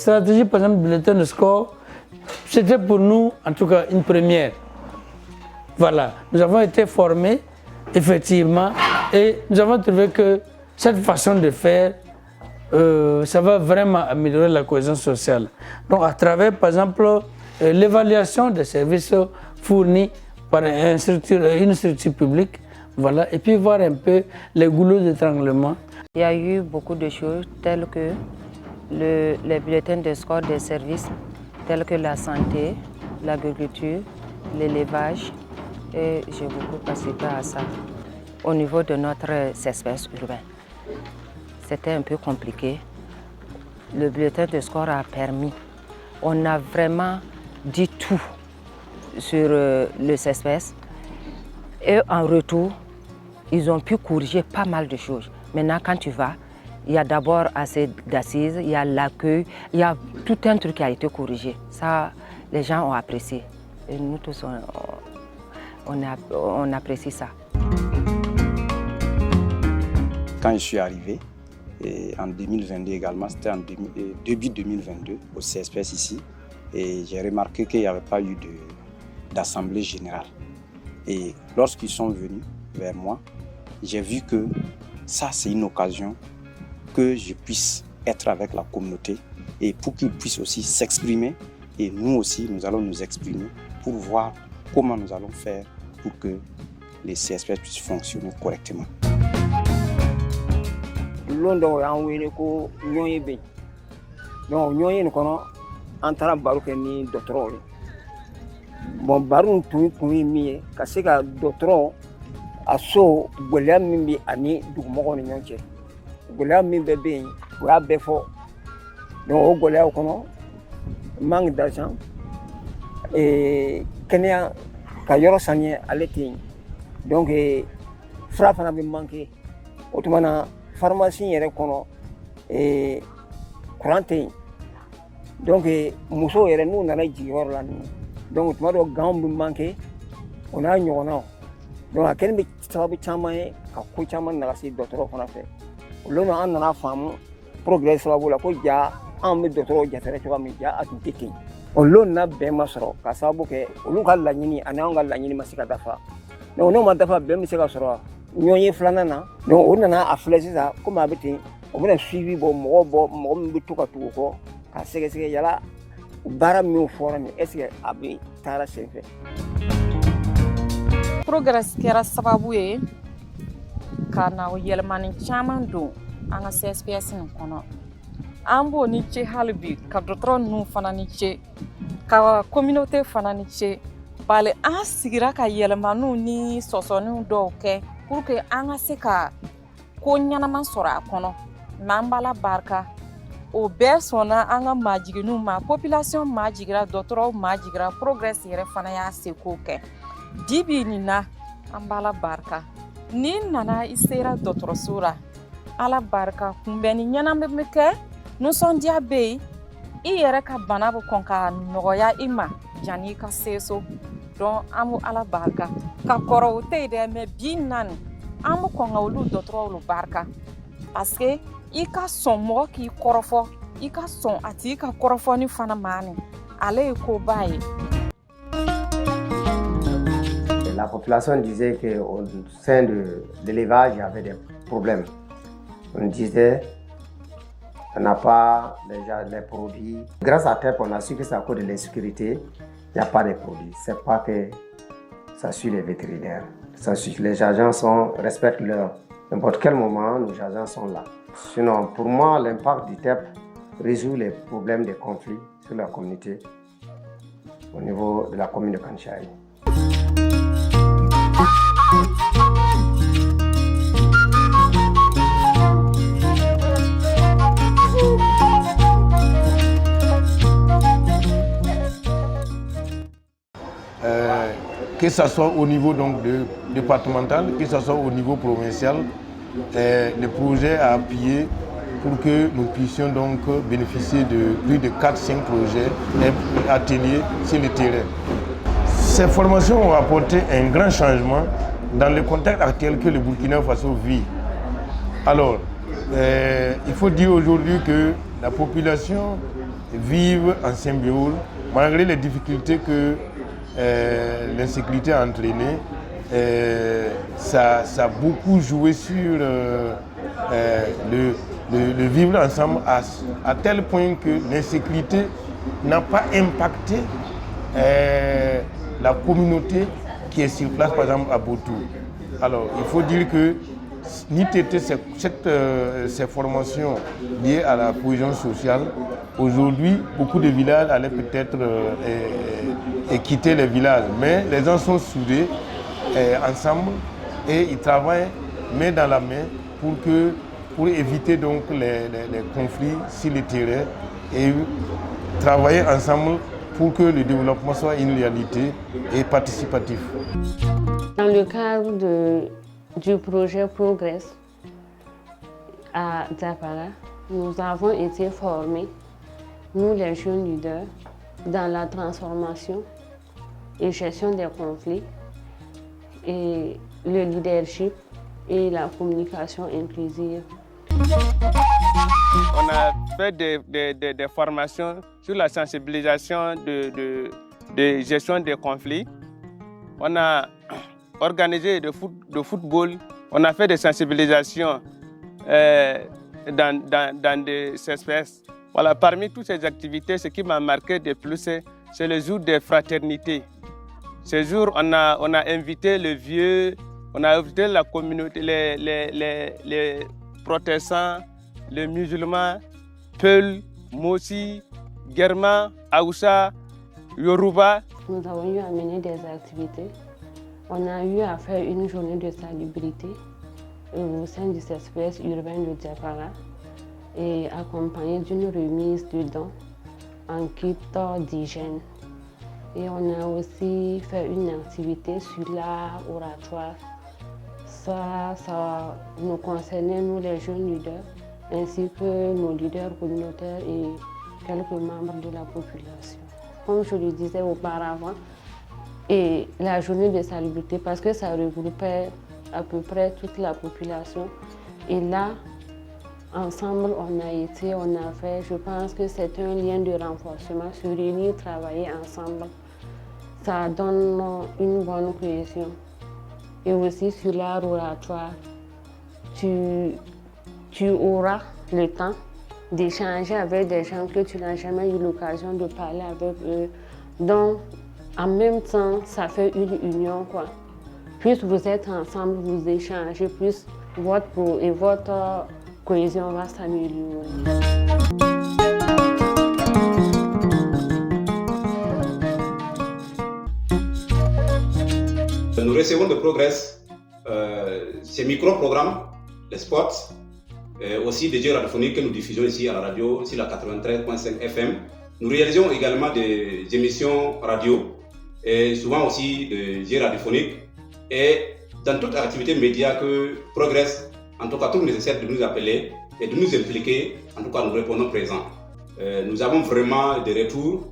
stratégie, par exemple, bulletin de score, c'était pour nous, en tout cas, une première. Voilà, nous avons été formés, effectivement, et nous avons trouvé que cette façon de faire, ça va vraiment améliorer la cohésion sociale. Donc, à travers, par exemple, l'évaluation des services fournis par une structure publique, voilà, et puis voir un peu les goulots d'étranglement. Il y a eu beaucoup de choses telles que les bulletins de score des services, tels que la santé, l'agriculture, l'élevage, et j'ai beaucoup participé à ça. Au niveau de notre CESPES urbain, c'était un peu compliqué. Le bulletin de score a permis, on a vraiment dit tout sur le CESPES et en retour, ils ont pu corriger pas mal de choses. Maintenant, quand tu vas, il y a d'abord assez d'assises, il y a l'accueil, il y a tout un truc qui a été corrigé. Ça, les gens ont apprécié. Et nous tous, on apprécie ça. Quand je suis arrivé, et en 2022 également, c'était en début 2022 au CSPS ici, et j'ai remarqué qu'il n'y avait pas eu d'assemblée générale. Et lorsqu'ils sont venus vers moi, j'ai vu que ça, c'est une occasion que je puisse être avec la communauté et pour qu'ils puissent aussi s'exprimer. Et nous aussi, nous allons nous exprimer pour voir comment nous allons faire pour que les CSPS puissent fonctionner correctement. Londo ya wele ko ñoy be donc ñoy ko no antara baruke ni docteur bon barun tu mi ka se ka docteur aso golam mi bi ani du mo ko ñonche golam mi be be wa be fo donc o golam ko no manque d'argent et kenya ka yoro sanye aleti donc frappe na bi manqué automana pharmacie yɛrɛ kɔnɔ courant tɛ yen donc musow yɛrɛ n'u nana jigiyɔrɔ la donc tuma dɔ gants bɛ manqué o n'a ɲɔgɔnnaw donc a kɛlen bɛ sababu caman ye ka ko caman nagasi dɔgɔtɔrɔ fana fɛ olu la an nana faamu progrès sababu la ko ja an bɛ dɔgɔtɔrɔw jatera cogoya min ja a tun tɛ ten olu na bɛn ma sɔrɔ ka sababu kɛ olu ka laɲini ani anw ka laɲini ma se ka dafa donc n'o ma dafa bɛn bɛ se ka sɔrɔ ñoyé flanana donc on nana a flèche ça comme habité on a suivi bon mo bi to ka to ko ka sege yala bara mi fora ni est-ce que abi tara sefe progress kera sababu ye kana o yelmani chaman do anga CSPS ni kono ambo ni che halbi ka dotron nu fana ni che ka communauté fana ni che bale a sigira ka yelmanu ni sosonu do ke pour que anga se ka ko ɲanaman sɔrɔ a kɔnɔ n'an bala barika o bɛɛ sɔnna an ka majiginu ma population majigira dɔgɔtɔrɔw majigira progrès yɛrɛ fana y'a seko kɛ dibi nin na an bala barika ni nana i sera dɔgɔtɔrɔso la ala barika kunbɛnni ɲɛnama bɛ kɛ nisɔndiya bɛ yen i yɛrɛ ka bana bɛ kɔn ka nɔgɔya i ma yanni i ka se so donc an bɛ ala barika ka kɔrɔ o tɛ yen dɛ mais bi naani an bɛ kɔn ka olu dɔgɔtɔrɔw barika parce que i ka sɔn mɔgɔ k'i kɔrɔfɔ i ka sɔn a tigi ka kɔrɔfɔni fana maani ale ye koba ye. La population disait qu'au sein de l'élevage, il y avait des problèmes. On disait on n'a pas déjà les produits. Grâce à TEP, on a su que c'est à cause de l'insécurité, il n'y a pas de produits. Ce n'est pas que ça suit les vétérinaires. Ça suit, les agents respectent leur. N'importe quel moment, nos agents sont là. Sinon, pour moi, l'impact du TEP résout les problèmes des conflits sur la communauté au niveau de la commune de Kanchari. Que ce soit au niveau donc, départemental, que ce soit au niveau provincial, le projet a appuyé pour que nous puissions donc bénéficier de plus de 4-5 projets et ateliers sur le terrain. Ces formations ont apporté un grand changement dans le contexte actuel que le Burkina Faso vit. Alors, il faut dire aujourd'hui que la population vive en symbiose, malgré les difficultés que l'insécurité a entraînées. Ça a beaucoup joué sur le vivre ensemble à tel point que l'insécurité n'a pas impacté la communauté qui est sur place, par exemple à Botou. Alors, il faut dire que ces formations liées à la cohésion sociale, aujourd'hui, beaucoup de villages allaient peut-être quitter les villages, mais les gens sont soudés ensemble et ils travaillent main dans la main pour éviter donc les conflits sur le terrain et travailler ensemble pour que le développement soit une réalité et participatif. Dans le cadre du projet Progress à Djapara, nous avons été formés, nous les jeunes leaders, dans la transformation et gestion des conflits et le leadership et la communication inclusive. On a fait des formations sur la sensibilisation de gestion des conflits. On a organisé de football. On a fait des sensibilisations dans des espèces. Voilà, parmi toutes ces activités, ce qui m'a marqué de plus, c'est le jour des fraternités. Ce jour, on a invité les vieux, on a invité la communauté, les protestants, les musulmans, Peul, Mossi, Germain, Aoussa, Yoruba. Nous avons eu à mener des activités. On a eu à faire une journée de salubrité au sein du CSPS urbain de Djapara et accompagné d'une remise de dons en kit d'hygiène. Et on a aussi fait une activité sur l'art oratoire. Ça nous concernait, nous les jeunes leaders, ainsi que nos leaders communautaires et quelques membres de la population. Comme je le disais auparavant, et la journée de salubrité, parce que ça regroupait à peu près toute la population. Et là, ensemble, on a fait, je pense que c'est un lien de renforcement, se réunir, travailler ensemble. Ça donne une bonne cohésion. Et aussi sur l'art oratoire, tu auras le temps d'échanger avec des gens que tu n'as jamais eu l'occasion de parler avec eux. Donc, en même temps, ça fait une union, quoi. Plus vous êtes ensemble, vous échangez, plus votre cohésion va s'améliorer. Nous recevons de Progress ces micro-programmes, les spots, aussi des jeux radiophoniques que nous diffusons ici à la radio, sur la 93.5 FM. Nous réalisons également des émissions radio et souvent aussi des jeux radiophoniques. Et dans toute activité média que Progress, en tout cas, tout nécessaire de nous appeler et de nous impliquer, en tout cas, nous répondons présents. Nous avons vraiment des retours,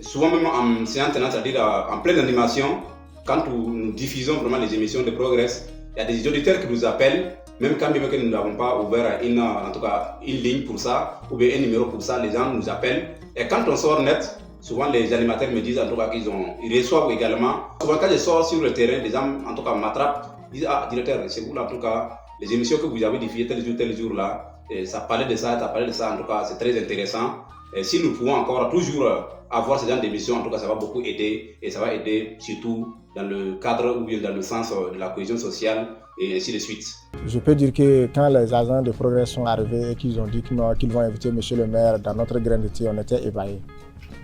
souvent même en séance tenante, c'est-à-dire en pleine animation. Quand nous diffusons vraiment les émissions de Progress, il y a des auditeurs qui nous appellent, même quand nous n'avons pas ouvert en tout cas, une ligne pour ça, ou bien un numéro pour ça, les gens nous appellent. Et quand on sort net, souvent les animateurs me disent en tout cas ils reçoivent également. Souvent quand je sors sur le terrain, les gens en tout cas m'attrapent, disent ah directeur, c'est vous là en tout cas, les émissions que vous avez diffusées tel jour là, ça parlait de ça, en tout cas c'est très intéressant. Et si nous pouvons encore toujours avoir ce genre d'émissions, en tout cas ça va beaucoup aider et ça va aider surtout dans le cadre ou bien dans le sens de la cohésion sociale et ainsi de suite. Je peux dire que quand les agents de Progrès sont arrivés et qu'ils ont dit qu'ils vont inviter monsieur le maire dans notre grain de thé, on était ébahis.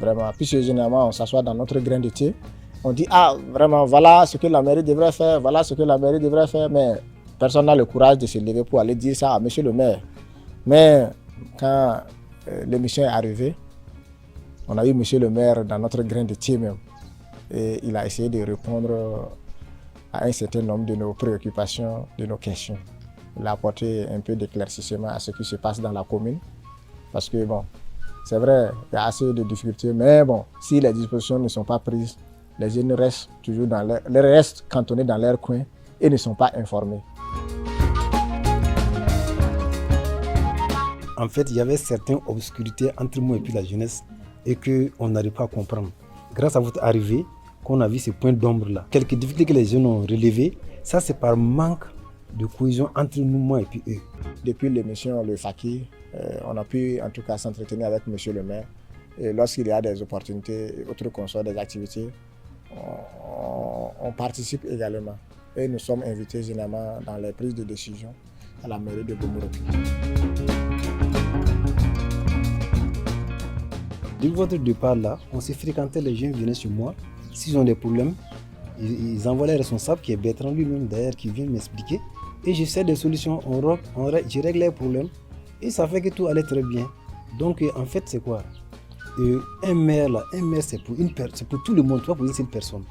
Vraiment, puisque généralement on s'assoit dans notre grain de thé, on dit ah vraiment voilà ce que la mairie devrait faire, voilà ce que la mairie devrait faire, mais personne n'a le courage de se lever pour aller dire ça à monsieur le maire. Mais quand l'émission est arrivée, on a eu monsieur le maire dans notre grain de thé même. Et il a essayé de répondre à un certain nombre de nos préoccupations, de nos questions. Il a apporté un peu d'éclaircissement à ce qui se passe dans la commune. Parce que bon, c'est vrai, il y a assez de difficultés, mais bon, si les dispositions ne sont pas prises, les jeunes restent toujours restent cantonnés dans leur coin et ne sont pas informés. en fait, il y avait certaines obscurités entre moi et puis la jeunesse et qu'on n'arrive pas à comprendre. Grâce à votre arrivée, qu'on a vu ces points d'ombre-là. Quelques difficultés que les jeunes ont relevées, ça c'est par manque de cohésion entre nous, moi et puis eux. Depuis l'émission Le Fakir, on a pu en tout cas s'entretenir avec monsieur le maire. Et lorsqu'il y a des opportunités, autres qu'on soit des activités, on participe également. Et nous sommes invités généralement dans les prises de décision à la mairie de Bomoroki. Depuis votre départ là, on s'est fréquenté, les jeunes venaient sur moi. S'ils ont des problèmes, ils envoient les responsables, qui est Bertrand lui-même d'ailleurs, qui vient m'expliquer. Et j'essaie des solutions, je règle les problèmes. Et ça fait que tout allait très bien. Donc en fait c'est quoi? Un maire c'est pour tout le monde, pas pour une seule personne.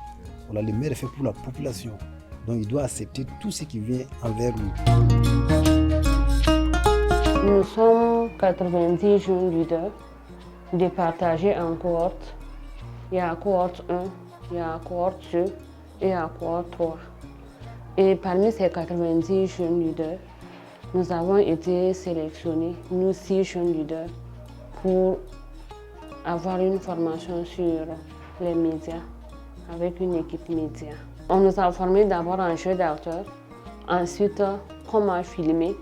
Voilà, le maire est fait pour la population. Donc il doit accepter tout ce qui vient envers lui. Nous sommes 90 jeunes leaders départagés en cohortes. Il y a cohorte 1, il y a cohorte 2 et il y a cohorte 3. Et parmi ces 90 jeunes leaders, nous avons été sélectionnés, nous 6 jeunes leaders, pour avoir une formation sur les médias avec une équipe média. On nous a formés d'abord en jeu d'acteur, ensuite comment filmer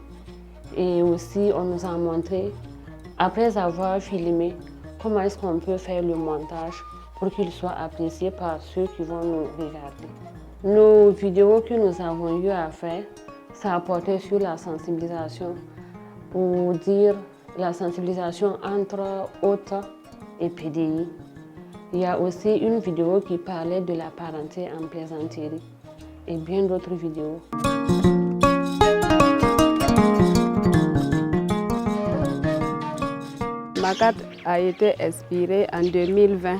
et aussi on nous a montré, après avoir filmé, comment est-ce qu'on peut faire le montage pour qu'il soit apprécié par ceux qui vont nous regarder. Nos vidéos que nous avons eu à faire, ça a porté sur la sensibilisation, pour dire la sensibilisation entre autres et PDI. Il y a aussi une vidéo qui parlait de la parenté en plaisanterie et bien d'autres vidéos. Ma carte a été expirée en 2020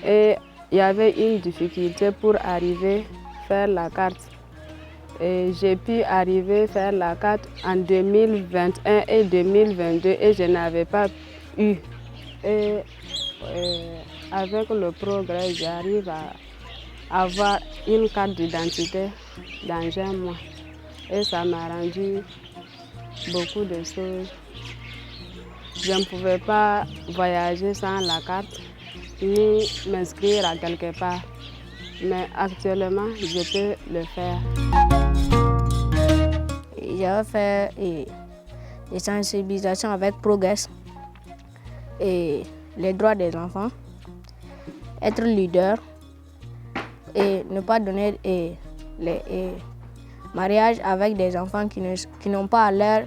et il y avait une difficulté pour arriver à faire la carte. Et j'ai pu arriver à faire la carte en 2021 et 2022 et je n'avais pas eu. Et avec le progrès, j'arrive à avoir une carte d'identité dans un mois. Et ça m'a rendu beaucoup de choses. Je ne pouvais pas voyager sans la carte, ni m'inscrire à quelque part. Mais actuellement, je peux le faire. J'ai fait des sensibilisations avec Progress et les droits des enfants, être leader et ne pas donner les mariages avec des enfants qui n'ont pas l'air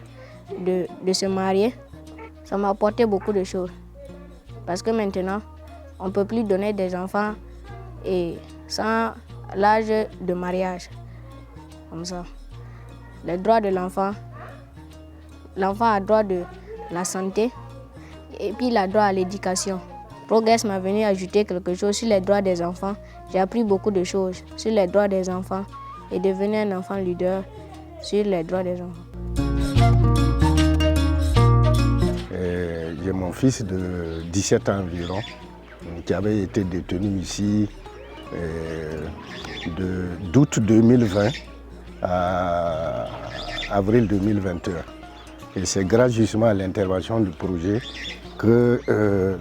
de se marier. Ça m'a apporté beaucoup de choses parce que maintenant, on ne peut plus donner des enfants sans l'âge de mariage, comme ça. Les droits de l'enfant a droit de la santé et puis il a droit à l'éducation. Progress m'a venu ajouter quelque chose sur les droits des enfants. J'ai appris beaucoup de choses sur les droits des enfants et devenu un enfant leader sur les droits des enfants. J'ai mon fils de 17 ans environ qui avait été détenu ici d'août 2020 à avril 2021. Et c'est grâce justement à l'intervention du projet que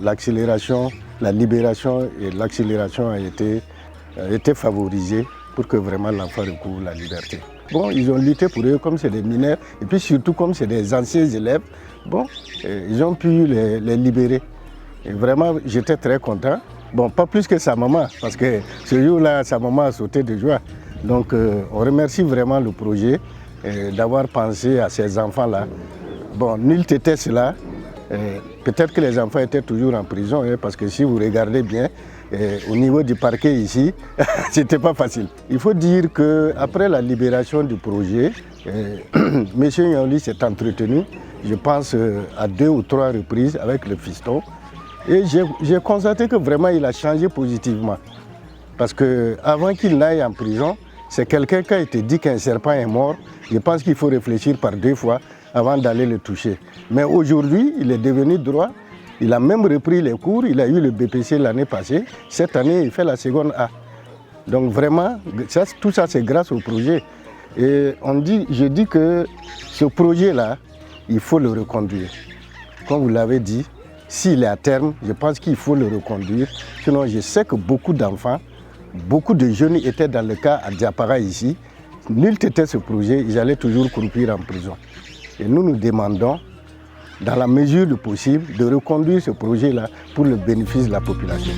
l'accélération, la libération et l'accélération a été favorisée pour que vraiment l'enfant recouvre la liberté. Bon, ils ont lutté pour eux comme c'est des mineurs et puis surtout comme c'est des anciens élèves. Bon, ils ont pu les libérer. Et vraiment, j'étais très content. Bon, pas plus que sa maman, parce que ce jour-là, sa maman a sauté de joie. Donc, on remercie vraiment le projet d'avoir pensé à ces enfants-là. Bon, nul n'était cela. Peut-être que les enfants étaient toujours en prison, parce que si vous regardez bien, au niveau du parquet ici, c'était pas facile. Il faut dire qu'après la libération du projet, M. Nyaouli s'est entretenu, je pense, à 2 ou 3 reprises avec le fiston. Et j'ai constaté que vraiment il a changé positivement. Parce qu'avant qu'il n'aille en prison, c'est quelqu'un qui a été dit qu'un serpent est mort. Je pense qu'il faut réfléchir par 2 fois avant d'aller le toucher. Mais aujourd'hui, il est devenu droit. Il a même repris les cours. Il a eu le BPC l'année passée. Cette année, il fait la seconde A. Donc vraiment, tout ça, c'est grâce au projet. Et je dis que ce projet-là, il faut le reconduire. comme vous l'avez dit, s'il est à terme, je pense qu'il faut le reconduire. Sinon, je sais que beaucoup d'enfants, beaucoup de jeunes étaient dans le cas à Diapara ici. Nul n'était ce projet, ils allaient toujours croupir en prison. Et nous demandons, dans la mesure du possible, de reconduire ce projet-là pour le bénéfice de la population.